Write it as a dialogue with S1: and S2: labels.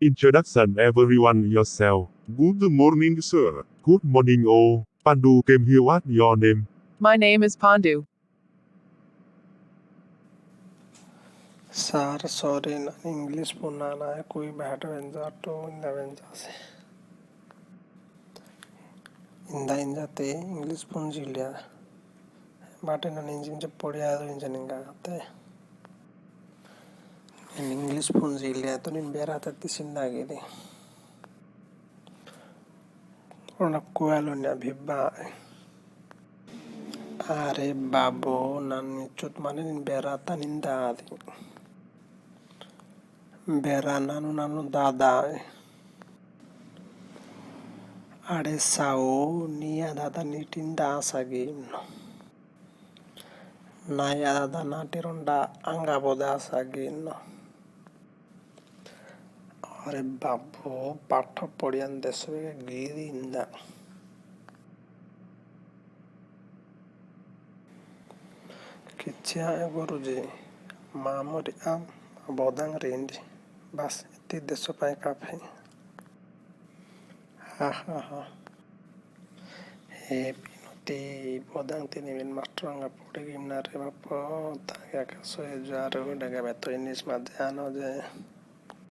S1: Introduction everyone yourself. Good morning, sir. Good morning, oh. Pandu came here. What your name?
S2: My name is Pandu.
S3: Sir, sorry, ನಾನು English ಪುನ್ನಾನ कोई बैठ वेंजाटो इंदा वेंजासे इंदा इंजाते English पुन जिलिया बाटे ना इंजिन जब पढ़िया तो इंजन इंगा आते इंग्लिश पुन जिलिया तो निन बेरा तत्ती सिंदा गिरी और ना कोयालो ने अभिब्बा अरे बाबो नानी चुत माने निन बेरा ता निंदा आदि बेरा नानु नानु दादा अरे साओ निया दादा नीटिंदा आसागिन नाया दादा नाटिरोंडा अंगा बोदा आसागिन अरे बाबो पाठ पढ़ियान देशवे गिरिंदा किच्छा गुरुजी मामोरी आम बोदांग रेंडी बस इतनी देशों पाए काफी ha he pinuti bodang tini bin mastranga pudi gimnare bapo tanga kaso e jaro daga beto inis madhyano je